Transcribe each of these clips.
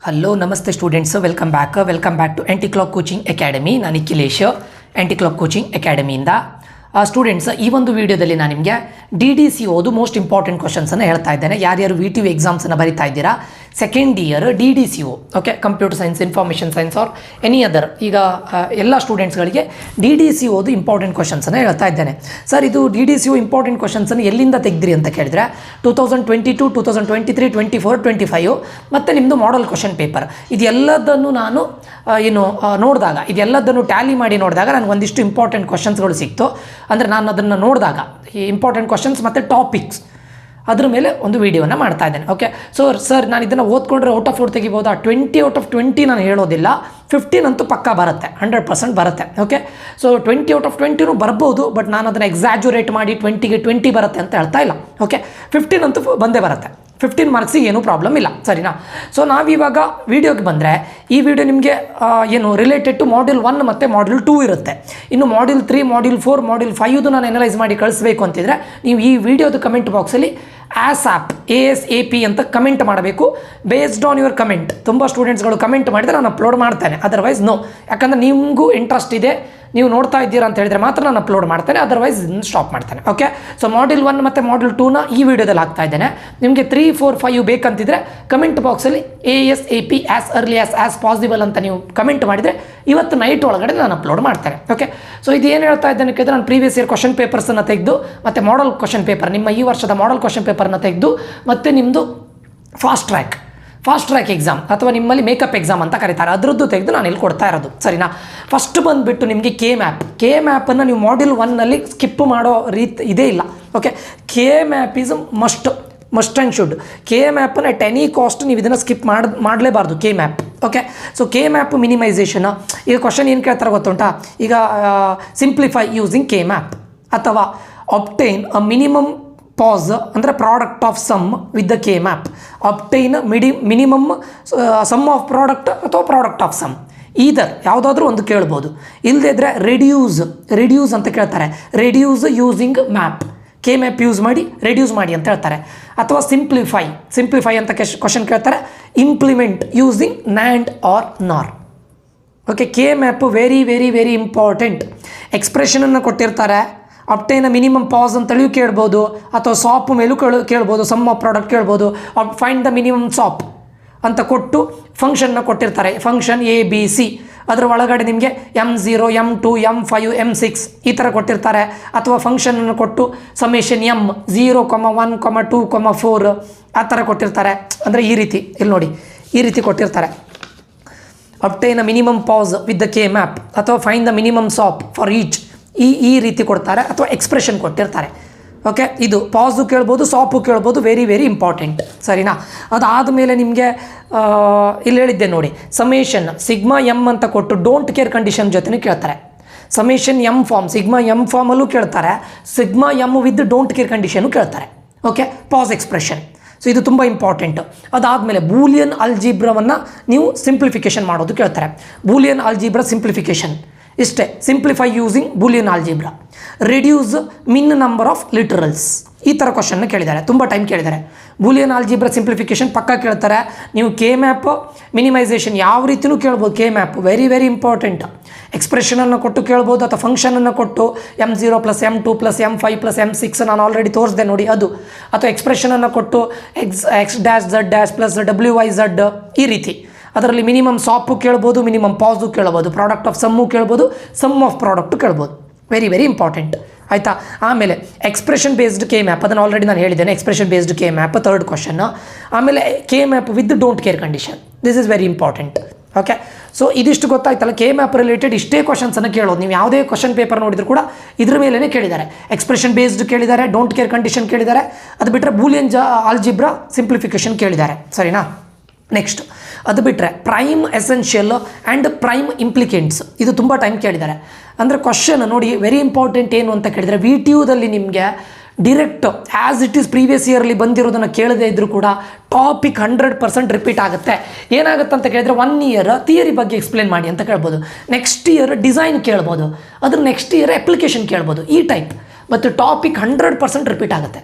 Hello ನಮಸ್ತೆ students, welcome back to anti clock coaching academy. ನಾನು Nikhilesh, anti clock coaching ಅಕಾಡೆಮಿಯಿಂದ. Students, ಈ ಒಂದು ವಿಡಿಯೋದಲ್ಲಿ ನಾನು ನಿಮಗೆ DDCOದು ಮೋಸ್ಟ್ ಇಂಪಾರ್ಟೆಂಟ್ ಕ್ವಶನ್ಸನ್ನು ಹೇಳ್ತಾ ಇದ್ದೇನೆ. ಯಾರ್ಯಾರು VTU ಎಕ್ಸಾಮ್ಸನ್ನು ಬರಿತಾ ಇದ್ದೀರಾ, second year DDCO, okay, computer science, information science R any other, ಈಗ ಎಲ್ಲ ಸ್ಟೂಡೆಂಟ್ಸ್ಗಳಿಗೆ DDCOದು ಇಂಪಾರ್ಟೆಂಟ್ ಕ್ವಶನ್ಸನ್ನು ಹೇಳ್ತಾ ಇದ್ದೇನೆ. ಸರ್, ಇದು DDCO ಇಂಪಾರ್ಟೆಂಟ್ ಕ್ವಶನ್ಸನ್ನು ಎಲ್ಲಿಂದ ತೆಗೆದ್ರಿ ಅಂತ ಕೇಳಿದ್ರೆ 2022, 2023, 24, 25 ಮತ್ತು ನಿಮ್ಮದು ಮಾಡೆಲ್ ಕ್ವಶನ್ ಪೇಪರ್, ಇದೆಲ್ಲದನ್ನು ನಾನು ನೋಡಿದಾಗ, ಇದೆಲ್ಲದನ್ನು ಟ್ಯಾಲಿ ಮಾಡಿ ನೋಡಿದಾಗ ನನಗೆ ಒಂದಿಷ್ಟು ಇಂಪಾರ್ಟೆಂಟ್ ಕ್ವಶನ್ಸ್ಗಳು ಸಿಕ್ತು. ಅಂದರೆ ನಾನು ಅದನ್ನು ನೋಡಿದಾಗ ಈ ಇಂಪಾರ್ಟೆಂಟ್ ಕ್ವಶನ್ಸ್ ಮತ್ತು ಟಾಪಿಕ್ಸ್ ಅದ್ರ ಮೇಲೆ ಒಂದು ವೀಡಿಯೋನ ಮಾಡ್ತಾ ಇದ್ದೇನೆ. ಓಕೆ, ಸೊ ಸರ್, ನಾನು ಇದನ್ನು ಓದ್ಕೊಂಡ್ರೆ ಔಟ್ ಆಫ್ 4 ತೆಗಿಬೋದಾ? 20 ಔಟ್ ಆಫ್ 20 ನಾನು ಹೇಳೋದಿಲ್ಲ, 15 ಅಂತೂ ಪಕ್ಕಾ ಬರುತ್ತೆ, 100% ಬರುತ್ತೆ. ಓಕೆ, ಸೊ 20 ಔಟ್ ಆಫ್ 20 ಬರ್ಬೋದು, ಬಟ್ ನಾನು ಅದನ್ನು ಎಕ್ಸಾಜುರೇಟ್ ಮಾಡಿ 20ಗೆ 20 ಬರುತ್ತೆ ಅಂತ ಹೇಳ್ತಾ ಇಲ್ಲ. ಓಕೆ, 15 ಅಂತೂ ಬಂದೇ ಬರುತ್ತೆ, 15 ಮಾರ್ಕ್ಸಿಗೆ ಏನೂ ಪ್ರಾಬ್ಲಮ್ ಇಲ್ಲ, ಸರಿನಾ? ಸೊ ನಾವಿವಾಗ ವೀಡಿಯೋಗೆ ಬಂದರೆ, ಈ ವಿಡಿಯೋ ನಿಮಗೆ ರಿಲೇಟೆಡ್ ಟು ಮಾಡ್ಯೂಲ್ 1 ಮತ್ತು ಮಾಡ್ಯೂಲ್ 2 ಇರುತ್ತೆ. ಇನ್ನು ಮಾಡ್ಯೂಲ್ 3, ಮಾಡ್ಯೂಲ್ 4, ಮಾಡ್ಯೂಲ್ 5 ನಾನು ಎನಲೈಸ್ ಮಾಡಿ ಕಳಿಸ್ಬೇಕು ಅಂತಿದ್ರೆ ನೀವು ಈ ವಿಡಿಯೋದ ಕಮೆಂಟ್ ಬಾಕ್ಸಲ್ಲಿ ASAP ASAP ಅಂತ ಕಮೆಂಟ್ ಮಾಡಬೇಕು. ಬೇಸ್ಡ್ ಆನ್ ಯುವರ್ ಕಮೆಂಟ್, ತುಂಬ ಸ್ಟೂಡೆಂಟ್ಸ್ಗಳು ಕಮೆಂಟ್ ಮಾಡಿದರೆ ನಾನು ಅಪ್ಲೋಡ್ ಮಾಡ್ತೇನೆ, ಅದರ್ವೈಸ್ ನೋ. ಯಾಕಂದರೆ ನಿಮಗೂ ಇಂಟ್ರೆಸ್ಟ್ ಇದೆ, ನೀವು ನೋಡ್ತಾ ಇದ್ದೀರಾ ಅಂತ ಹೇಳಿದರೆ ಮಾತ್ರ ನಾನು ಅಪ್ಲೋಡ್ ಮಾಡ್ತೇನೆ, ಅದರ್ವೈಸ್ ಸ್ಟಾಪ್ ಮಾಡ್ತೇನೆ. ಓಕೆ, ಸೊ ಮಾಡ್ಯೂಲ್ 1 ಮತ್ತು ಮಾಡ್ಯೂಲ್ 2ನ ಈ ವಿಡಿಯೋದಲ್ಲಿ ಹಾಕ್ತಾ ಇದ್ದೇನೆ. ನಿಮಗೆ 3, 4, 5 ಬೇಕಂತಿದ್ರೆ ಕಮೆಂಟ್ ಬಾಕ್ಸಲ್ಲಿ ASAP as early as possible ಅಂತ ನೀವು ಕಮೆಂಟ್ ಮಾಡಿದರೆ ಇವತ್ತು ನೈಟ್ ಒಳಗಡೆ ನಾನು ಅಪ್ಲೋಡ್ ಮಾಡ್ತೇನೆ. ಓಕೆ, ಸೊ ಇದು ಏನು ಹೇಳ್ತಾ ಇದ್ದೇನೆ ಕೇಳಿದ್ರೆ, ನಾನು ಪ್ರೀವಿಯಸ್ ಇಯರ್ ಕ್ವಶನ್ ಪೇಪರ್ಸನ್ನು ತೆಗೆದು ಮತ್ತು ಮಾಡಲ್ ಕ್ವಶನ್ ಪೇಪರ್, ನಿಮ್ಮ ಈ ವರ್ಷದ ಮಾಡಲ್ ಕ್ವಶನ್ ಪೇಪರ್ನ ತೆಗೆದು ಮತ್ತು ನಿಮ್ಮದು ಫಾಸ್ಟ್ ಟ್ರ್ಯಾಕ್ ಎಕ್ಸಾಮ್ ಅಥವಾ ನಿಮ್ಮಲ್ಲಿ ಮೇಕಪ್ ಎಕ್ಸಾಮ್ ಅಂತ ಕರೀತಾರೆ, ಅದರದ್ದು ತೆಗೆದು ನಾನು ಇಲ್ಲಿ ಕೊಡ್ತಾ ಇರೋದು, ಸರಿನಾ? ಫಸ್ಟ್ ಬಂದುಬಿಟ್ಟು ನಿಮಗೆ ಕೆ ಮ್ಯಾಪನ್ನು ನೀವು ಮಾಡ್ಯೂಲ್ 1ನಲ್ಲಿ ಸ್ಕಿಪ್ ಮಾಡೋ ರೀತಿ ಇದೇ ಇಲ್ಲ. Okay, K map is must and should. K ಮ್ಯಾಪನ್ನು ಎಟ್ ಎನಿ ಕಾಸ್ಟ್ ನೀವು ಇದನ್ನು ಸ್ಕಿಪ್ ಮಾಡಲೇಬಾರ್ದು, K map. Okay, so K map minimization, ಈಗ ಕ್ವಶನ್ ಏನು ಕೇಳ್ತಾರೆ ಗೊತ್ತುಂಟಾ? ಈಗ ಸಿಂಪ್ಲಿಫೈ ಯೂಸಿಂಗ್ ಕೆ ಮ್ಯಾಪ್ ಅಥವಾ ಅಬ್ಟೈನ್ ಅ ಮಿನಿಮಮ್ ಪಾಸ್ ಅಂದರೆ product of sum with the K map, obtain minimum sum of product ಅಥವಾ ಪ್ರಾಡಕ್ಟ್ ಆಫ್ ಸಮ್, ಈದರ್ ಯಾವುದಾದ್ರೂ ಒಂದು ಕೇಳ್ಬೋದು. ಇಲ್ಲದೇ ಇದ್ದರೆ ರೆಡ್ಯೂಸ್ ಅಂತ ಕೇಳ್ತಾರೆ, reduce using map, K map use ಮಾಡಿ ರೆಡ್ಯೂಸ್ ಮಾಡಿ ಅಂತ ಹೇಳ್ತಾರೆ. ಅಥವಾ ಸಿಂಪ್ಲಿಫೈ ಅಂತ ಕ್ವಶನ್ ಕೇಳ್ತಾರೆ, implement using NAND or NOR. Okay, K map very very very important. ಎಕ್ಸ್ಪ್ರೆಷನನ್ನು ಕೊಟ್ಟಿರ್ತಾರೆ, ಅಬ್ಟೈನ್ ಮಿನಿಮಮ್ ಪಾಸ್ ಅಂತೇಳಿಯೂ ಕೇಳ್ಬೋದು, ಅಥವಾ ಸಾಪ್ ಮೇಲೂ ಕೇಳ್ಬೋದು, ಸಮ್ ಆಫ್ ಪ್ರಾಡಕ್ಟ್ ಕೇಳ್ಬೋದು, ಫೈಂಡ್ ದ ಮಿನಿಮಮ್ ಸಾಪ್ ಅಂತ ಕೊಟ್ಟು ಫಂಕ್ಷನ್ನ ಕೊಟ್ಟಿರ್ತಾರೆ, ಫಂಕ್ಷನ್ ABC, ಅದರ ಒಳಗಡೆ ನಿಮಗೆ M0, M2, M5, M6 ಈ ಥರ ಕೊಟ್ಟಿರ್ತಾರೆ. ಅಥವಾ ಫಂಕ್ಷನನ್ನು ಕೊಟ್ಟು ಸಮೇಷನ್ M 0, 1, 2, 4 ಆ ಥರ ಕೊಟ್ಟಿರ್ತಾರೆ. ಅಂದರೆ ಈ ರೀತಿ, ಇಲ್ಲಿ ನೋಡಿ, ಈ ರೀತಿ ಕೊಟ್ಟಿರ್ತಾರೆ, obtain minimum POS with the K map ಅಥವಾ find the minimum SOP for each, ಈ ರೀತಿ ಕೊಡ್ತಾರೆ, ಅಥವಾ ಎಕ್ಸ್ಪ್ರೆಷನ್ ಕೊಟ್ಟಿರ್ತಾರೆ. ಓಕೆ, ಇದು ಪಾಸು ಕೇಳ್ಬೋದು, ಸಾಪು ಕೇಳ್ಬೋದು, ವೆರಿ ವೆರಿ ಇಂಪಾರ್ಟೆಂಟ್, ಸರಿನಾ? ಅದಾದಮೇಲೆ ನಿಮಗೆ ಇಲ್ಲಿ ಹೇಳಿದ್ದೆ ನೋಡಿ, ಸಮೇಷನ್ ಸಿಗ್ಮಾ M ಅಂತ ಕೊಟ್ಟು ಡೋಂಟ್ ಕೇರ್ ಕಂಡೀಷನ್ ಜೊತೆನೂ ಕೇಳ್ತಾರೆ. Summation M form, sigma M ಫಾರ್ಮಲ್ಲೂ ಕೇಳ್ತಾರೆ, sigma M with don't care condition ಕೇಳ್ತಾರೆ. ಓಕೆ, ಪಾಸ್ ಎಕ್ಸ್ಪ್ರೆಷನ್, ಸೊ ಇದು ತುಂಬ ಇಂಪಾರ್ಟೆಂಟು. ಅದಾದಮೇಲೆ ಬೂಲಿಯನ್ ಅಲ್ಜಿಬ್ರಾವನ್ನು ನೀವು ಸಿಂಪ್ಲಿಫಿಕೇಷನ್ ಮಾಡೋದು ಕೇಳ್ತಾರೆ. ಬೂಲಿಯನ್ ಅಲ್ಜಿಬ್ರಾ ಸಿಂಪ್ಲಿಫಿಕೇಷನ್ ಇಷ್ಟೇ, simplify using Boolean algebra. Reduce min number of literals, ಈ ಥರ ಕ್ವಶನ್ನ ಕೇಳಿದ್ದಾರೆ, ತುಂಬ ಟೈಮ್ ಕೇಳಿದ್ದಾರೆ. ಬೂಲಿಯನ್ ಆಲ್ಜಿಬ್ರಾ ಸಿಂಪ್ಲಿಫಿಕೇಷನ್ ಪಕ್ಕ ಕೇಳ್ತಾರೆ. ನೀವು ಕೆ ಮ್ಯಾಪ್ ಮಿನಿಮೈಸೇಷನ್ ಯಾವ ರೀತಿಯೂ ಕೇಳ್ಬೋದು, K map very very important. ಎಕ್ಸ್ಪ್ರೆಷನನ್ನು ಕೊಟ್ಟು ಕೇಳ್ಬೋದು, ಅಥವಾ ಫಂಕ್ಷನನ್ನು ಕೊಟ್ಟು M0 + M2 + M5 + M6 ನಾನು ಆಲ್ರೆಡಿ ತೋರಿಸಿದೆ ನೋಡಿ ಅದು, ಅಥವಾ ಎಕ್ಸ್ಪ್ರೆಷನನ್ನು ಕೊಟ್ಟು X'(Z') + WYZ ಈ ರೀತಿ. ಅದರಲ್ಲಿ ಮಿನಿಮಮ್ ಸಾಪು ಕೇಳ್ಬೋದು, ಮಿನಿಮಮ್ ಪಾಸು ಕೇಳ್ಬೋದು, ಪ್ರಾಡಕ್ಟ್ ಆಫ್ ಸಮ್ಮು ಕೇಳ್ಬೋದು, ಸಮ್ ಆಫ್ ಪ್ರಾಡಕ್ಟು ಕೇಳ್ಬೋದು, ವೆರಿ ವೆರಿ ಇಂಪಾರ್ಟೆಂಟ್, ಆಯಿತಾ? ಆಮೇಲೆ ಎಕ್ಸ್ಪ್ರೆಷನ್ ಬೇಸ್ಡ್ ಕೆ ಮ್ಯಾಪ್, ಅದನ್ನು ಆಲ್ರೆಡಿ ನಾನು ಹೇಳಿದ್ದೇನೆ, expression based K map third question. ಆಮೇಲೆ K map with don't care condition, this is very important. Okay, so ಇದಿಷ್ಟು ಗೊತ್ತಾಯ್ತಲ್ಲ, ಕೆ ಮ್ಯಾಪ್ ರಿಲೇಟೆಡ್ ಇಷ್ಟೇ ಕ್ವಶನ್ಸನ್ನು ಕೇಳೋದು. ನೀವು ಯಾವುದೇ ಕ್ವಶನ್ ಪೇಪರ್ ನೋಡಿದ್ರು ಕೂಡ ಇದ್ರ ಮೇಲೇ ಕೇಳಿದ್ದಾರೆ. ಎಕ್ಸ್ಪ್ರೆಷನ್ ಬೇಸ್ಡ್ ಕೇಳಿದ್ದಾರೆ, ಡೋಂಟ್ ಕೇರ್ ಕಂಡೀಷನ್ ಕೇಳಿದ್ದಾರೆ, ಅದು ಬಿಟ್ಟರೆ ಬೂಲಿಯನ್ ಆಲ್ಜಿಬ್ರಾ ಸಿಂಪ್ಲಿಫಿಕೇಷನ್ ಕೇಳಿದ್ದಾರೆ, ಸರಿನಾ? ನೆಕ್ಸ್ಟ್ ಅದು ಬಿಟ್ಟರೆ prime essential and prime implicants, ಇದು ತುಂಬ ಟೈಮ್ ಕೇಳಿದ್ದಾರೆ. ಅಂದರೆ ಕ್ವಶನ್ ನೋಡಿ ವೆರಿ ಇಂಪಾರ್ಟೆಂಟ್ ಏನು ಅಂತ ಕೇಳಿದರೆ, VTUದಲ್ಲಿ ನಿಮಗೆ direct as it is previous ಇಯರ್ಲಿ ಬಂದಿರೋದನ್ನು ಕೇಳದೇ ಇದ್ದರೂ ಕೂಡ ಟಾಪಿಕ್ 100% ರಿಪೀಟ್ ಆಗುತ್ತೆ. ಏನಾಗುತ್ತೆ ಅಂತ ಕೇಳಿದರೆ, 1 ಇಯರ್ ಥಿಯರಿ ಬಗ್ಗೆ ಎಕ್ಸ್ಪ್ಲೇನ್ ಮಾಡಿ ಅಂತ ಕೇಳ್ಬೋದು, ನೆಕ್ಸ್ಟ್ ಇಯರ್ ಡಿಸೈನ್ ಕೇಳ್ಬೋದು, ಅದ್ರ ನೆಕ್ಸ್ಟ್ ಇಯರ್ ಅಪ್ಲಿಕೇಶನ್ ಕೇಳ್ಬೋದು, ಈ ಟೈಪ್. ಮತ್ತು ಟಾಪಿಕ್ 100% ರಿಪೀಟ್ ಆಗುತ್ತೆ.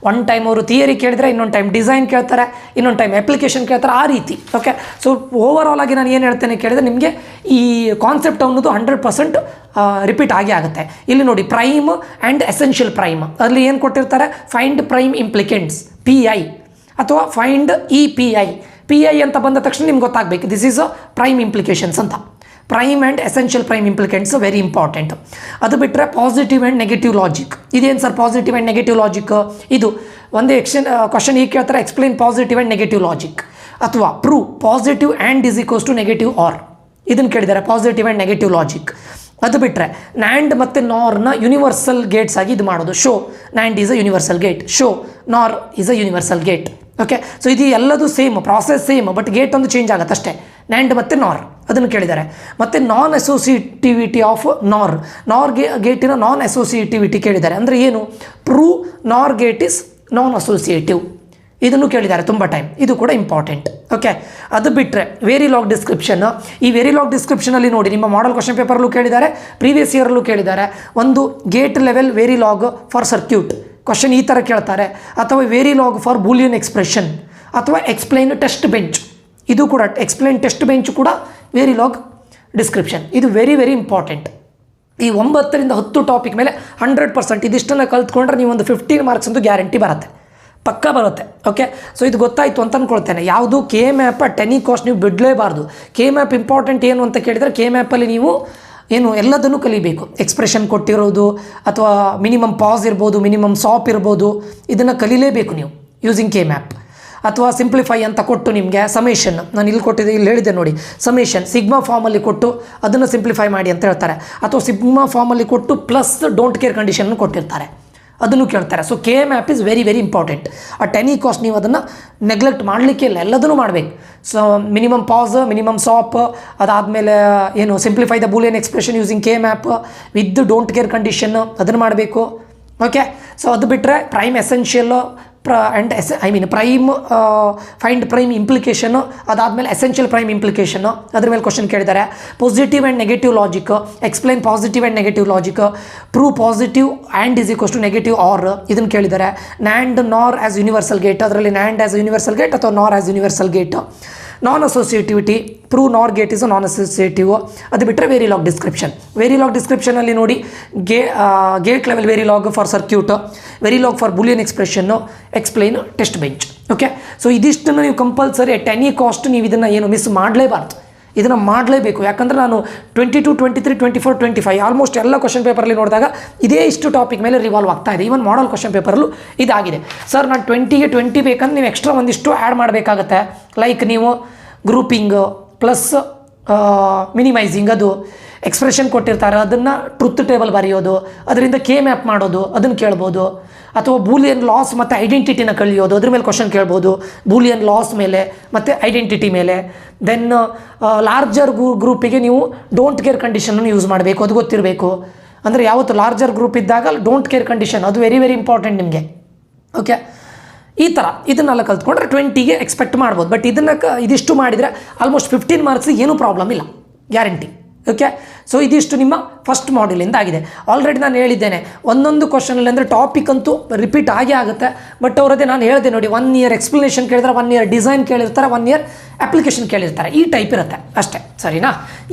ಒನ್ ಟೈಮ್ ಅವರು ಥಿಯರಿ ಕೇಳಿದರೆ ಇನ್ನೊಂದು ಟೈಮ್ ಡಿಸೈನ್ ಕೇಳ್ತಾರೆ, ಇನ್ನೊಂದು ಟೈಮ್ ಅಪ್ಲಿಕೇಶನ್ ಕೇಳ್ತಾರೆ, ಆ ರೀತಿ. ಓಕೆ, ಸೊ ಓವರ್ ಆಗಿ ನಾನು ಏನು ಹೇಳ್ತೇನೆ ಕೇಳಿದರೆ ನಿಮಗೆ ಈ ಕಾನ್ಸೆಪ್ಟ್ ಅನ್ನೋದು 100% ರಿಪೀಟ್ ಆಗೇ ಆಗುತ್ತೆ. ಇಲ್ಲಿ ನೋಡಿ, ಪ್ರೈಮ್ ಆ್ಯಂಡ್ ಎಸೆನ್ಷಿಯಲ್ ಪ್ರೈಮ್, ಅಲ್ಲಿ ಏನು ಕೊಟ್ಟಿರ್ತಾರೆ, ಫೈಂಡ್ ಪ್ರೈಮ್ ಇಂಪ್ಲಿಕೆಂಟ್ಸ್ PI ಅಥವಾ ಫೈಂಡ್ EPI. PI ಅಂತ ಬಂದ ತಕ್ಷಣ ನಿಮ್ಗೆ ಗೊತ್ತಾಗಬೇಕು this is a prime implications ಅಂತ. Prime and essential prime implicants very important. ಅದು ಬಿಟ್ಟರೆ ಪಾಸಿಟಿವ್ ಆ್ಯಂಡ್ ನೆಗೆಟಿವ್ ಲಾಜಿಕ್. ಇದೇನು sir positive and negative logic? ಇದು ಒಂದು ಕ್ವಶನ್ ಈಗ ಕೇಳ್ತಾರೆ, explain positive and negative logic, ಅಥವಾ prove positive AND is equals to negative OR, ಇದನ್ನು ಕೇಳಿದ್ದಾರೆ ಪಾಸಿಟಿವ್ ಆ್ಯಂಡ್ ನೆಗೆಟಿವ್ ಲಾಜಿಕ್. ಅದು ಬಿಟ್ಟರೆ ನ್ಯಾಂಡ್ ಮತ್ತು ನಾರ್ನ ಯೂನಿವರ್ಸಲ್ ಗೇಟ್ಸ್ ಆಗಿ ಇದು ಮಾಡೋದು. Show NAND is a universal gate, show NOR is a universal gate. Okay, so ಇದು ಎಲ್ಲದು same, process same, but gate ಒಂದು ಚೇಂಜ್ ಆಗುತ್ತೆ ಅಷ್ಟೇ. ನ್ಯಾಂಡ್ ಮತ್ತು ನಾರ್ ಅದನ್ನು ಕೇಳಿದ್ದಾರೆ. ಮತ್ತು ನಾನ್ ಅಸೋಸಿಯೇಟಿವಿಟಿ ಆಫ್ ನಾರ್ ಗೇಟಿನ ನಾನ್ ಅಸೋಸಿಯೇಟಿವಿಟಿ ಕೇಳಿದ್ದಾರೆ. ಅಂದರೆ ಏನು? Prove NOR gate is non associative, ಇದನ್ನು ಕೇಳಿದ್ದಾರೆ ತುಂಬ ಟೈಮ್, ಇದು ಕೂಡ ಇಂಪಾರ್ಟೆಂಟ್. ಓಕೆ, ಅದು ಬಿಟ್ಟರೆ ವೆರಿಲಾಗ್ ಡಿಸ್ಕ್ರಿಪ್ಷನ್. ಈ ವೆರಿಲಾಗ್ ಡಿಸ್ಕ್ರಿಪ್ಷನಲ್ಲಿ ನೋಡಿ, ನಿಮ್ಮ ಮಾಡಲ್ ಕ್ವಶನ್ ಪೇಪರಲ್ಲೂ ಕೇಳಿದ್ದಾರೆ, ಪ್ರೀವಿಯಸ್ ಇಯರಲ್ಲೂ ಕೇಳಿದ್ದಾರೆ. ಒಂದು gate level Verilog for circuit question ಈ ಥರ ಕೇಳ್ತಾರೆ, ಅಥವಾ ವೆರಿಲಾಗ್ ಫಾರ್ ಬೂಲಿಯನ್ ಎಕ್ಸ್ಪ್ರೆಷನ್, ಅಥವಾ ಎಕ್ಸ್ಪ್ಲೈನ್ ಟೆಸ್ಟ್ ಬೆಂಚ್, ಇದು ಕೂಡ ಎಕ್ಸ್ಪ್ಲೈನ್ ಟೆಸ್ಟ್ ಬೆಂಚ್ ಕೂಡ ವೆರಿಲಾಗ್ ಡಿಸ್ಕ್ರಿಪ್ಷನ್. ಇದು ವೆರಿ ವೆರಿ ಇಂಪಾರ್ಟೆಂಟ್. ಈ 9 ರಿಂದ 10 ಟಾಪಿಕ್ ಮೇಲೆ 100% ಇದಿಷ್ಟನ್ನು ಕಲ್ತ್ಕೊಂಡ್ರೆ ನೀವು ಒಂದು 15 ಮಾರ್ಕ್ಸ್ ಅಂತೂ ಗ್ಯಾರಂಟಿ ಬರುತ್ತೆ, ಪಕ್ಕ ಬರುತ್ತೆ. ಓಕೆ, ಸೊ ಇದು ಗೊತ್ತಾಯಿತು ಅಂತ ಅಂದ್ಕೊಳ್ತೇನೆ. ಯಾವುದು KMAP ಟೆನಿ ಕಾಸ್ಟ್ ನೀವು ಬಿಡಲೇಬಾರ್ದು. KMAP ಇಂಪಾರ್ಟೆಂಟ್ ಏನು ಅಂತ ಕೇಳಿದರೆ, KMAPಲ್ಲಿ ನೀವು ಏನು ಎಲ್ಲದನ್ನು ಕಲಿಬೇಕು. ಎಕ್ಸ್ಪ್ರೆಷನ್ ಕೊಟ್ಟಿರೋದು, ಅಥವಾ ಮಿನಿಮಮ್ ಪಾಸ್ ಇರ್ಬೋದು, ಮಿನಿಮಮ್ ಸಾಪ್ ಇರ್ಬೋದು, ಇದನ್ನು ಕಲಿಲೇಬೇಕು ನೀವು ಯೂಸಿಂಗ್ KMAP. ಅಥವಾ ಸಿಂಪ್ಲಿಫೈ ಅಂತ ಕೊಟ್ಟು ನಿಮಗೆ ಸಮೇಷನ್, ನಾನು ಇಲ್ಲಿ ಕೊಟ್ಟಿದ್ದೆ, ಇಲ್ಲಿ ಹೇಳಿದ್ದೆ ನೋಡಿ, ಸಮೇಷನ್ ಸಿಗ್ಮಾ ಫಾರ್ಮಲ್ಲಿ ಕೊಟ್ಟು ಅದನ್ನು ಸಿಂಪ್ಲಿಫೈ ಮಾಡಿ ಅಂತ ಹೇಳ್ತಾರೆ. ಅಥವಾ ಸಿಗ್ಮಾ ಫಾರ್ಮಲ್ಲಿ ಕೊಟ್ಟು ಪ್ಲಸ್ ಡೋಂಟ್ ಕೇರ್ ಕಂಡೀಷನ್ ಕೊಟ್ಟಿರ್ತಾರೆ, ಅದನ್ನು ಕೇಳ್ತಾರೆ. So KMAP is very very important. ಆ ಟೆನಿ ಕಾಸ್ಟ್ ನೀವು ಅದನ್ನು ನೆಗ್ಲೆಕ್ಟ್ ಮಾಡಲಿಕ್ಕೆ ಇಲ್ಲ, ಎಲ್ಲದನ್ನು ಮಾಡಬೇಕು. So minimum POS, minimum SOP, ಅದಾದಮೇಲೆ ಏನು simplify the Boolean expression using KMAP with don't care condition, ಅದನ್ನು ಮಾಡಬೇಕು. ಓಕೆ, ಸೊ ಅದು ಬಿಟ್ಟರೆ prime essential prime find prime implication, ಅದಾದಮೇಲೆ ಎಸೆನ್ಷಿಯಲ್ ಪ್ರೈಮ್ ಇಂಪ್ಲಿಕೇಶನು, ಅದ್ರ ಮೇಲೆ ಕ್ವಶನ್ ಕೇಳಿದ್ದಾರೆ. Positive and negative logic, explain positive and negative logic, prove positive AND is equals to negative OR, ಇದನ್ನು ಕೇಳಿದ್ದಾರೆ. NAND NOR as universal gate, ಅದರಲ್ಲಿ NAND as universal gate ಅಥವಾ NOR as universal gate. Non associativity, prove NOR gate is non associative. ಅದು ಬಿಟ್ಟರೆ Verilog description. Verilog ಡಿಸ್ಕ್ರಿಪ್ಷನಲ್ಲಿ ನೋಡಿ, gate level Verilog for circuit, Verilog for Boolean ಎಕ್ಸ್ಪ್ರೆಷನ್ನು, explain test bench. Okay, so ಇದಿಷ್ಟನ್ನು ನೀವು compulsory ಟೆನಿ cost ನೀವು ಇದನ್ನು ಏನು ಮಿಸ್ ಮಾಡಲೇಬಾರ್ದು, ಇದನ್ನು ಮಾಡಲೇಬೇಕು. ಯಾಕಂದರೆ ನಾನು 22, 23, 24, 25 ಆಲ್ಮೋಸ್ಟ್ ಎಲ್ಲ ಕ್ವಶನ್ ಪೇಪರಲ್ಲಿ ನೋಡಿದಾಗ ಇದೇ ಇಷ್ಟು ಟಾಪಿಕ್ ಮೇಲೆ ರಿವಾಲ್ವ್ ಆಗ್ತಾ ಇದೆ. ಈವನ್ ಮಾಡಲ್ ಕ್ವಶನ್ ಪೇಪರಲ್ಲೂ ಇದಾಗಿದೆ. ಸರ್ ನಾನು 20ಗೆ 20 ಬೇಕಂದ್ರೆ ನೀವು ಎಕ್ಸ್ಟ್ರಾ ಒಂದಿಷ್ಟು ಆ್ಯಡ್ ಮಾಡಬೇಕಾಗತ್ತೆ. ಲೈಕ್ ನೀವು ಗ್ರೂಪಿಂಗ್ ಪ್ಲಸ್ ಮಿನಿಮೈಸಿಂಗ್, ಅದು ಎಕ್ಸ್ಪ್ರೆಷನ್ ಕೊಟ್ಟಿರ್ತಾರೆ, ಅದನ್ನು ಟ್ರುತ್ ಟೇಬಲ್ ಬರೆಯೋದು, ಅದರಿಂದ KMAP ಮಾಡೋದು, ಅದನ್ನು ಕೇಳ್ಬೋದು. ಅಥವಾ ಬೂಲಿಯನ್ ಲಾಸ್ ಮತ್ತು ಐಡೆಂಟಿಟಿನ ಕಲಿಯೋದು, ಅದ್ರ ಮೇಲೆ ಕ್ವಶನ್ ಕೇಳ್ಬೋದು. ಬೂಲಿಯನ್ ಲಾಸ್ ಮೇಲೆ ಮತ್ತು ಐಡೆಂಟಿಟಿ ಮೇಲೆ. ದೆನ್ ಲಾರ್ಜರ್ ಗ್ರೂಪಿಗೆ ನೀವು ಡೋಂಟ್ ಕೇರ್ ಕಂಡೀಷನನ್ನು ಯೂಸ್ ಮಾಡಬೇಕು, ಅದು ಗೊತ್ತಿರಬೇಕು. ಅಂದರೆ ಯಾವತ್ತು ಲಾರ್ಜರ್ ಗ್ರೂಪ್ ಇದ್ದಾಗ ಡೋಂಟ್ ಕೇರ್ ಕಂಡೀಷನ್, ಅದು ವೆರಿ ವೆರಿ ಇಂಪಾರ್ಟೆಂಟ್ ನಿಮಗೆ. ಓಕೆ, ಈ ಥರ ಇದನ್ನೆಲ್ಲ ಕಲ್ತ್ಕೊಂಡ್ರೆ 20ಗೆ ಎಕ್ಸ್ಪೆಕ್ಟ್ ಮಾಡ್ಬೋದು. ಬಟ್ ಇದಿಷ್ಟು ಮಾಡಿದರೆ ಆಲ್ಮೋಸ್ಟ್ 15 ಮಾರ್ಕ್ಸ್ ಏನೂ ಪ್ರಾಬ್ಲಮ್ ಇಲ್ಲ, ಗ್ಯಾರಂಟಿ. ಓಕೆ, ಸೊ ಇದಿಷ್ಟು ನಿಮ್ಮ ಫಸ್ಟ್ ಮಾಡ್ಯೂಲಿಂದ ಆಗಿದೆ. ಆಲ್ರೆಡಿ ನಾನು ಹೇಳಿದ್ದೇನೆ, ಒಂದೊಂದು ಕ್ವಶನಲ್ಲಿ ಅಂದರೆ ಟಾಪಿಕ್ ಅಂತೂ ರಿಪೀಟ್ ಆಗೇ ಆಗುತ್ತೆ. ಬಟ್ ಅವರದೇ ನಾನು ಹೇಳಿದೆ ನೋಡಿ, 1 ಇಯರ್ ಎಕ್ಸ್ಪ್ಲನೇಷನ್ ಕೇಳಿದ್ರೆ, 1 ಇಯರ್ ಡಿಸೈನ್ ಕೇಳಿರ್ತಾರೆ, 1 ಇಯರ್ ಅಪ್ಲಿಕೇಶನ್ ಕೇಳಿರ್ತಾರೆ, ಈ ಟೈಪ್ ಇರುತ್ತೆ ಅಷ್ಟೇ, ಸರಿನಾ?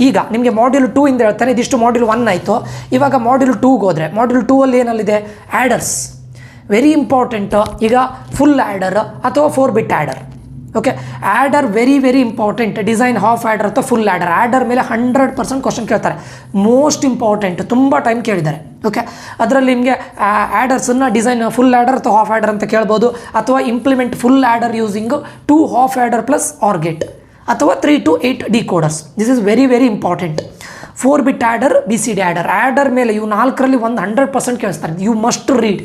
ಈಗ ನಿಮಗೆ ಮಾಡ್ಯೂಲ್ 2 ಇಂದ ಹೇಳ್ತಾನೆ, ಇದಿಷ್ಟು ಮಾಡ್ಯೂಲ್ 1 ಆಯಿತು. ಇವಾಗ ಮಾಡ್ಯೂಲ್ 2ಗೆ ಹೋದರೆ, ಮಾಡ್ಯೂಲ್ 2ಅಲ್ಲಿ ಏನಲ್ಲಿದೆ? Adders, very important. ಈಗ ಫುಲ್ ಆ್ಯಡರ್ ಅಥವಾ 4 bit adder. Okay, adder very very important. Design half adder ಅಥವಾ ಫುಲ್ ಆ್ಯಡರ್. ಆ್ಯಡರ್ ಮೇಲೆ 100% ಕ್ವಶನ್ ಕೇಳ್ತಾರೆ, ಮೋಸ್ಟ್ ಇಂಪಾರ್ಟೆಂಟ್, ತುಂಬ ಟೈಮ್ ಕೇಳಿದ್ದಾರೆ. ಓಕೆ, ಅದರಲ್ಲಿ ನಿಮಗೆ ಆ್ಯಡರ್ಸನ್ನು ಡಿಸೈನ್ ಫುಲ್ ಆ್ಯಡರ್ ಅಥವಾ ಹಾಫ್ ಆ್ಯಡರ್ ಅಂತ ಕೇಳ್ಬೋದು. ಅಥವಾ implement full adder using 2 half adder plus OR gate, ಅಥವಾ 3 to 8 decoders. This is very very important. 4 bit adder, BCD adder. Adder ಮೇಲೆ ಇವು 4ರಲ್ಲಿ 100% ಕೇಳಿಸ್ತಾರೆ, ಯು ಮಸ್ಟ್ ರೀಡ್.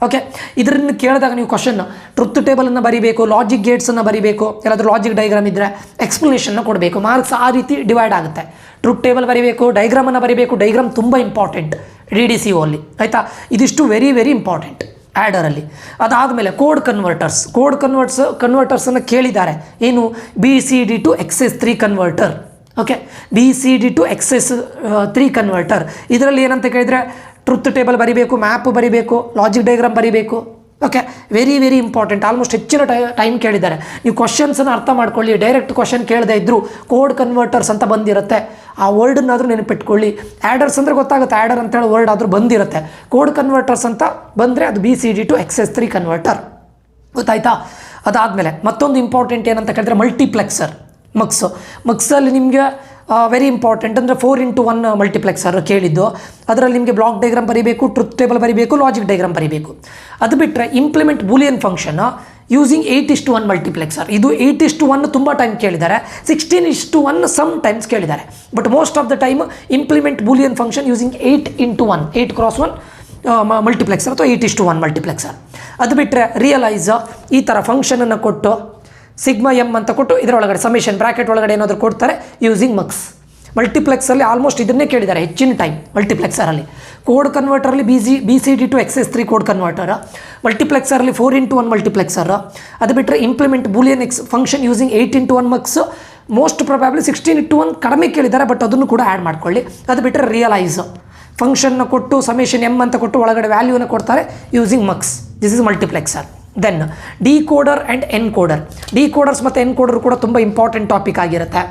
ಓಕೆ, ಇದರಿಂದ ಕೇಳಿದಾಗ ನೀವು ಕ್ವಶನ್ ಟ್ರುತ್ ಟೇಬಲನ್ನು ಬರೀಬೇಕು, ಲಾಜಿಕ್ ಗೇಟ್ಸನ್ನು ಬರೀಬೇಕು, ಎಲ್ಲಾದರೂ ಲಾಜಿಕ್ ಡೈಗ್ರಾಮ್ ಇದ್ದರೆ ಎಕ್ಸ್ಪ್ಲನೇಷನ್ನ ಕೊಡಬೇಕು. ಮಾರ್ಕ್ಸ್ ಆ ರೀತಿ ಡಿವೈಡ್ ಆಗುತ್ತೆ. ಟ್ರುತ್ ಟೇಬಲ್ ಬರೀಬೇಕು, ಡೈಗ್ರಾಮನ್ನು ಬರೀಬೇಕು. ಡೈಗ್ರಾಮ್ ತುಂಬ ಇಂಪಾರ್ಟೆಂಟ್ DDCO ಅಲ್ಲಿ, ಆಯಿತಾ? ಇದಿಷ್ಟು ವೆರಿ ವೆರಿ ಇಂಪಾರ್ಟೆಂಟ್ ಆ್ಯಡರಲ್ಲಿ. ಅದಾದಮೇಲೆ ಕೋಡ್ ಕನ್ವರ್ಟರ್ಸನ್ನು ಕೇಳಿದ್ದಾರೆ. ಏನು? BCD to XS3 converter. Okay, BCD to XS3 converter. ಇದರಲ್ಲಿ ಏನಂತ ಕೇಳಿದರೆ ಟ್ರುತ್ ಟೇಬಲ್ ಬರೀಬೇಕು, ಮ್ಯಾಪ್ ಬರೀಬೇಕು, ಲಾಜಿಕ್ ಡೈಗ್ರಾಮ್ ಬರೀಬೇಕು. Okay, very very important. Almost ಹೆಚ್ಚಿನ ಟೈಮ್ ಕೇಳಿದ್ದಾರೆ. ನೀವು ಕ್ವಶನ್ಸನ್ನು ಅರ್ಥ ಮಾಡ್ಕೊಳ್ಳಿ. ಡೈರೆಕ್ಟ್ ಕ್ವಶನ್ ಕೇಳದೇ ಇದ್ದರು ಕೋಡ್ ಕನ್ವರ್ಟರ್ಸ್ ಅಂತ ಬಂದಿರುತ್ತೆ, ಆ ವರ್ಡನ್ನಾದರೂ ನೆನಪಿಟ್ಕೊಳ್ಳಿ. ಆ್ಯಡರ್ಸ್ ಅಂದರೆ ಗೊತ್ತಾಗುತ್ತೆ, ಆ್ಯಡರ್ ಅಂತೇಳಿ ವರ್ಡ್ ಆದರೂ ಬಂದಿರುತ್ತೆ. ಕೋಡ್ ಕನ್ವರ್ಟರ್ಸ್ ಅಂತ ಬಂದರೆ ಅದು BCD ಟು XS3 ಕನ್ವರ್ಟರ್, ಗೊತ್ತಾಯ್ತಾ? ಅದಾದಮೇಲೆ ಮತ್ತೊಂದು ಇಂಪಾರ್ಟೆಂಟ್ ಏನಂತ ಕೇಳಿದ್ರೆ ಮಲ್ಟಿಪ್ಲೆಕ್ಸರ್. ಮಕ್ಸಲ್ಲಿ ನಿಮಗೆ ವೆರಿ ಇಂಪಾರ್ಟೆಂಟ್ ಅಂದರೆ 4x1 ಮಲ್ಟಿಪ್ಲೆಕ್ಸರ್ ಕೇಳಿದ್ದು. ಅದರಲ್ಲಿ ನಿಮಗೆ ಬ್ಲಾಕ್ ಡಯಾಗ್ರಾಮ್ ಬರೀಬೇಕು, ಟ್ರುತ್ ಟೇಬಲ್ ಬರೀಬೇಕು, ಲಾಜಿಕ್ ಡಯಾಗ್ರಾಮ್ ಬರೀಬೇಕು. ಅದು ಬಿಟ್ಟರೆ implement Boolean function using 8:1 multiplexer. ಇದು 8:1 ತುಂಬ ಟೈಮ್ ಕೇಳಿದ್ದಾರೆ, 16:1 ಸಮ್ ಟೈಮ್ಸ್ ಕೇಳಿದ್ದಾರೆ. But most of the time implement Boolean function using 8x1 8x1 multiplexer ಅಥವಾ 8:1 ಮಲ್ಟಿಪ್ಲೆಕ್ಸರ್. ಅದು ಬಿಟ್ಟರೆ ರಿಯಲೈಸ್ ಈ ಥರ ಫಂಕ್ಷನನ್ನು ಕೊಟ್ಟು ಸಿಗ್ಮಾ ಎಮ್ ಅಂತ ಕೊಟ್ಟು ಇದರೊಳಗಡೆ ಸಮೇಷನ್ ಬ್ರ್ಯಾಕೆಟ್ ಒಳಗಡೆ ಏನಾದರೂ ಕೊಡ್ತಾರೆ ಯೂಸಿಂಗ್ ಮಕ್ಸ್. ಮಲ್ಟಿಪ್ಲೆಕ್ಸಲ್ಲಿ ಆಲ್ಮೋಸ್ಟ್ ಇದನ್ನೇ ಕೇಳಿದ್ದಾರೆ ಹೆಚ್ಚಿನ ಟೈಮ್. ಮಲ್ಟಿಪ್ಲೆಕ್ಸರಲ್ಲಿ ಕೋಡ್ ಕನ್ವರ್ಟರಲ್ಲಿ BCD to XS3 code converter, ಮಲ್ಟಿಪ್ಲೆಕ್ಸರಲ್ಲಿ 4x1 ಮಲ್ಟಿಪ್ಲೆಕ್ಸರ್. ಅದು ಬಿಟ್ಟರೆ implement Boolean function using 8x1 mux. Most probably 16:1 ಕಡಿಮೆ ಕೇಳಿದ್ದಾರೆ, ಬಟ್ ಅದನ್ನು ಕೂಡ ಆ್ಯಡ್ ಮಾಡ್ಕೊಳ್ಳಿ. ಅದು ಬಿಟ್ಟರೆ ರಿಯಲೈಸ್ ಫಂಕ್ಷನ್ನ ಕೊಟ್ಟು ಸಮೇಷನ್ ಎಮ್ ಅಂತ ಕೊಟ್ಟು ಒಳಗಡೆ ವ್ಯಾಲ್ಯೂನ ಕೊಡ್ತಾರೆ using mux. This is multiplexer. Then decoder and encoder. Decoders ಮತ್ತು ಎನ್ಕೋಡರ್ ಕೂಡ ತುಂಬ ಇಂಪಾರ್ಟೆಂಟ್ ಟಾಪಿಕ್ ಆಗಿರುತ್ತೆ.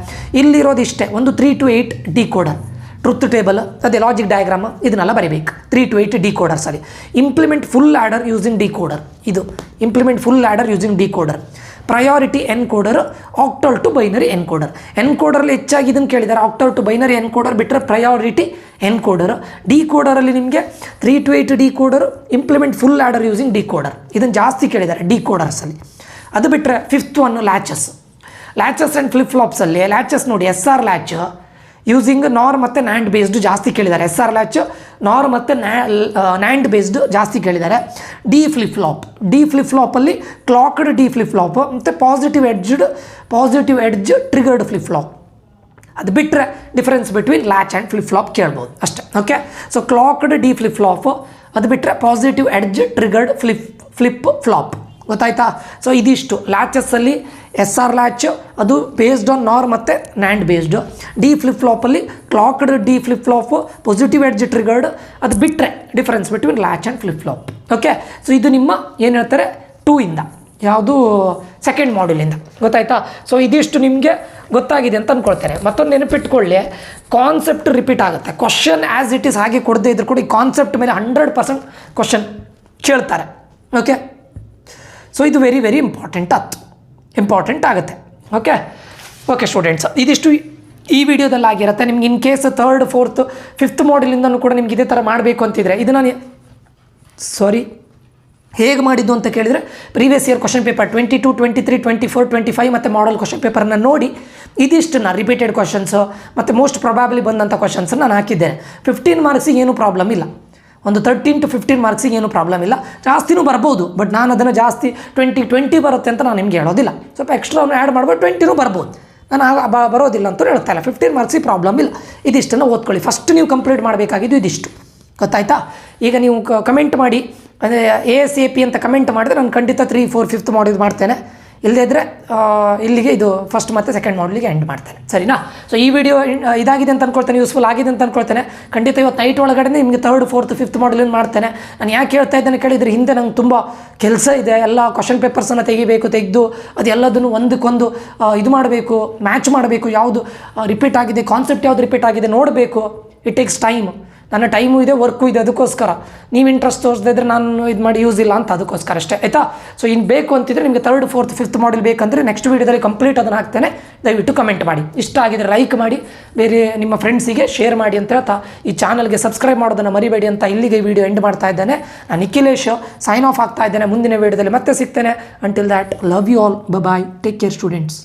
ಇಲ್ಲಿರೋದು ಇಷ್ಟೇ, ಒಂದು 3 to 8 ಡಿಕೋಡರ್, ಟ್ರುತ್ ಟೇಬಲ್, ಅದೇ ಲಾಜಿಕ್ ಡಯಾಗ್ರಾಮ್, ಇದನ್ನೆಲ್ಲ ಬರೀಬೇಕು. 3 to 8 ಡಿಕೋಡರ್ಸಲ್ಲಿ implement full adder using decoder. ಇದು implement full adder using decoder. Priority encoder, octal to binary encoder. ಎನ್ಕೋಡರಲ್ಲಿ ಹೆಚ್ಚಾಗಿ ಇದನ್ನು ಕೇಳಿದ್ದಾರೆ, ಆಕ್ಟಲ್ ಟು ಬೈನರಿ ಎನ್ಕೋಡರ್ ಬಿಟ್ಟರೆ ಪ್ರಯಾರಿಟಿ ಎನ್ಕೋಡರ್. ಡಿಕೋಡರಲ್ಲಿ ನಿಮಗೆ 3 to 8 decoder, implement full adder using decoder, ಇದನ್ನು ಜಾಸ್ತಿ ಕೇಳಿದ್ದಾರೆ ಡಿಕೋಡರ್ಸಲ್ಲಿ. ಅದು ಬಿಟ್ಟರೆ 5th one latches and flip ಫ್ಲಾಪ್ಸಲ್ಲಿ ಲ್ಯಾಚಸ್ ನೋಡಿ, SR ಲ್ಯಾಚ್ ಯೂಸಿಂಗ್ ನಾರ್ ಮತ್ತು ನ್ಯಾಂಡ್ ಬೇಸ್ಡ್ ಜಾಸ್ತಿ ಕೇಳಿದ್ದಾರೆ. SR ಲ್ಯಾಚ್ ನಾರ್ ಮತ್ತು ನ್ಯಾಂಡ್ ಬೇಸ್ಡ್ ಜಾಸ್ತಿ ಕೇಳಿದ್ದಾರೆ. ಡಿ ಫ್ಲಿಪ್ ಫ್ಲಾಪಲ್ಲಿ ಕ್ಲಾಕ್ಡ್ ಡಿ ಫ್ಲಿಪ್ ಫ್ಲಾಪ್ ಮತ್ತು positive edge triggered flip flop. ಅದು ಬಿಟ್ಟರೆ difference between latch and flip flop ಕೇಳ್ಬೋದು ಅಷ್ಟೇ. Okay, so clocked D flip flop, ಅದು ಬಿಟ್ಟರೆ positive edge triggered flip flop, ಗೊತ್ತಾಯ್ತಾ? ಸೊ ಇದಿಷ್ಟು ಲ್ಯಾಚಸ್ಸಲ್ಲಿ. SR ಲ್ಯಾಚ್ ಅದು ಬೇಸ್ಡ್ ಆನ್ ನಾರ್ ಮತ್ತು ನ್ಯಾಂಡ್ ಬೇಸ್ಡ್. ಡಿ ಫ್ಲಿಪ್ ಫ್ಲಾಪಲ್ಲಿ clocked D flip flop, positive edge triggered. ಅದು ಬಿಟ್ಟರೆ difference between latch and flip flap. Okay, so ಇದು ನಿಮ್ಮ ಏನು ಹೇಳ್ತಾರೆ 2 ಇಂದ, ಯಾವುದು ಸೆಕೆಂಡ್ ಮಾಡ್ಯೂಲಿಂದ, ಗೊತ್ತಾಯ್ತಾ? ಸೊ ಇದಿಷ್ಟು ನಿಮಗೆ ಗೊತ್ತಾಗಿದೆ ಅಂತ ಅಂದ್ಕೊಳ್ತೇನೆ. ಮತ್ತೊಂದು ನೆನಪಿಟ್ಕೊಳ್ಳಿ, ಕಾನ್ಸೆಪ್ಟ್ ರಿಪೀಟ್ ಆಗುತ್ತೆ. ಕ್ವಶನ್ ಆ್ಯಸ್ ಇಟ್ ಈಸ್ ಹಾಗೆ ಕೊಡದೇ ಇದ್ರೂ ಕೂಡ ಈ ಕಾನ್ಸೆಪ್ಟ್ ಮೇಲೆ 100% ಕ್ವಶನ್ ಕೇಳ್ತಾರೆ. ಓಕೆ, ಸೊ ಇದು ವೆರಿ ವೆರಿ ಇಂಪಾರ್ಟೆಂಟ್ ಆಗುತ್ತೆ. ಓಕೆ ಸ್ಟೂಡೆಂಟ್ಸ್, ಇದಿಷ್ಟು ಈ ವಿಡಿಯೋದಲ್ಲಿ ಆಗಿರುತ್ತೆ. ನಿಮ್ಗೆ in case 3rd, 4th, 5th ಮಾಡ್ಯೂಲಿಂದನೂ ಕೂಡ ನಿಮ್ಗೆ ಇದೇ ಥರ ಮಾಡಬೇಕು ಅಂತಿದ್ರೆ ಇದು ನಾನು ಹೇಗೆ ಮಾಡಿದ್ದು ಅಂತ ಕೇಳಿದರೆ ಪ್ರೀವಿಯಸ್ ಇಯರ್ ಕ್ವಶನ್ ಪೇಪರ್ 22, 23, 24, 25 ಮತ್ತು ಮಾಡಲ್ ಕ್ವಶನ್ ಪೇಪರ್ನ ನೋಡಿ ಇದಿಷ್ಟನ್ನು ರಿಪೀಟೆಡ್ ಕ್ವಶನ್ಸು ಮತ್ತು ಮೋಸ್ಟ್ ಪ್ರೊಬ್ಯಾಬ್ಲಿ ಬಂದಂಥ ಕ್ವಶನ್ಸನ್ನು ನಾನು ಹಾಕಿದ್ದೇನೆ. 15 ಮಾರ್ಕ್ಸಿಗೆ ಏನೂ ಪ್ರಾಬ್ಲಮ್ ಇಲ್ಲ, ಒಂದು 13 to 15 ಮಾರ್ಕ್ಸಿಗೆ ಏನೂ ಪ್ರಾಬ್ಲಮ್ ಇಲ್ಲ. ಜಾಸ್ತಿನೂ ಬರ್ಬೋದು, ಬಟ್ ನಾನು ಅದನ್ನು ಜಾಸ್ತಿ 20 ಬರುತ್ತೆ ಅಂತ ನಾನು ನಿಮಗೆ ಹೇಳೋದಿಲ್ಲ. ಸ್ವಲ್ಪ ಎಕ್ಸ್ಟ್ರಾ ಆ್ಯಡ್ ಮಾಡ್ಬೋದು, 20ನೂ ಬರ್ಬೋದು. ನಾನು ಬರೋದಿಲ್ಲ ಅಂತೂ ಹೇಳ್ತಾ ಇಲ್ಲ. 15 ಮಾರ್ಕ್ಸಿಗೆ ಪ್ರಾಬ್ಲಮ್ ಇಲ್ಲ. ಇದಿಷ್ಟನ್ನು ಓದ್ಕೊಳ್ಳಿ. ಫಸ್ಟ್ ನೀವು ಕಂಪ್ಲೀಟ್ ಮಾಡಬೇಕಾಗಿದ್ದು ಇದಿಷ್ಟು, ಗೊತ್ತಾಯ್ತಾ? ಈಗ ನೀವು ಕಮೆಂಟ್ ಮಾಡಿ, ಅಂದರೆ ASAP ಅಂತ ಕಮೆಂಟ್ ಮಾಡಿದ್ರೆ ನಾನು ಖಂಡಿತ 3, 4, 5th ಮಾಡ್ಯೂಲ್ ಮಾಡ್ತೇನೆ. ಇಲ್ಲದೇ ಇದ್ದರೆ ಇಲ್ಲಿಗೆ ಇದು ಫಸ್ಟ್ ಮತ್ತು ಸೆಕೆಂಡ್ ಮಾಡ್ಯೂಲಿಗೆ ಎಂಡ್ ಮಾಡ್ತೇನೆ, ಸರಿನಾ? ಸೊ ಈ ವಿಡಿಯೋ ಇದಾಗಿದೆ ಅಂತ ಅಂದ್ಕೊಳ್ತೇನೆ, ಯೂಸ್ಫುಲ್ ಆಗಿದೆ ಅಂತ ಅಂದ್ಕೊಳ್ತೇನೆ. ಖಂಡಿತ ಇವತ್ತು ನೈಟ್ ಒಳಗಡೆ ನಿಮಗೆ 3rd, 4th, 5th ಮಾಡ್ಯೂಲಿನ ಮಾಡ್ತೇನೆ. ನಾನು ಯಾಕೆ ಹೇಳ್ತಾ ಇದ್ದೇನೆ ಕೇಳಿದರೆ, ಹಿಂದೆ ನಂಗೆ ತುಂಬ ಕೆಲಸ ಇದೆ. ಎಲ್ಲ ಕ್ವಶನ್ ಪೇಪರ್ಸನ್ನು ತೆಗೆದು ಅದೆಲ್ಲದನ್ನು ಒಂದಕ್ಕೊಂದು ಇದು ಮಾಡಬೇಕು, ಮ್ಯಾಚ್ ಮಾಡಬೇಕು. ಯಾವುದು ರಿಪೀಟ್ ಆಗಿದೆ, ಕಾನ್ಸೆಪ್ಟ್ ಯಾವುದು ರಿಪೀಟ್ ಆಗಿದೆ ನೋಡಬೇಕು. It takes time. ನನ್ನ ಟೈಮು ಇದೆ, ವರ್ಕು ಇದೆ, ಅದಕ್ಕೋಸ್ಕರ. ನೀವು ಇಂಟ್ರೆಸ್ಟ್ ತೋರಿಸದೇ ಇದ್ದರೆ ನಾನು ಇದು ಮಾಡಿ ಯೂಸ್ ಇಲ್ಲ ಅಂತ, ಅದಕ್ಕೋಸ್ಕರ ಅಷ್ಟೇ, ಆಯಿತಾ? ಸೊ ಇನ್ನು ಬೇಕು ಅಂತಿದ್ರೆ ನಿಮಗೆ 3rd, 4th, 5th ಮಾಡ್ಯೂಲ್ ಬೇಕಂದರೆ ನೆಕ್ಸ್ಟ್ ವೀಡಿಯೋದಲ್ಲಿ ಕಂಪ್ಲೀಟ್ ಅದನ್ನು ಹಾಕ್ತೇನೆ. ದಯವಿಟ್ಟು ಕಮೆಂಟ್ ಮಾಡಿ. ಇಷ್ಟ ಆಗಿದ್ರೆ ಲೈಕ್ ಮಾಡಿ, ಬೇರೆ ನಿಮ್ಮ ಫ್ರೆಂಡ್ಸಿಗೆ ಶೇರ್ ಮಾಡಿ ಅಂತ ಹೇಳ್ತಾ ಈ ಚಾನಲ್ಗೆ ಸಬ್ಸ್ಕ್ರೈಬ್ ಮಾಡೋದನ್ನು ಮರಿಬೇಡಿ ಅಂತ ಇಲ್ಲಿಗೆ ವಿಡಿಯೋ ಎಂಡ್ ಮಾಡ್ತಾ ಇದ್ದೇನೆ. ನಾನು ನಿಖಿಲೇಶ್ ಸೈನ್ ಆಫ್ ಆಗ್ತಾ ಇದ್ದೇನೆ. ಮುಂದಿನ ವೀಡಿಯೋದಲ್ಲಿ ಮತ್ತೆ ಸಿಗ್ತೇನೆ. Until that, love you all, bye, take care students.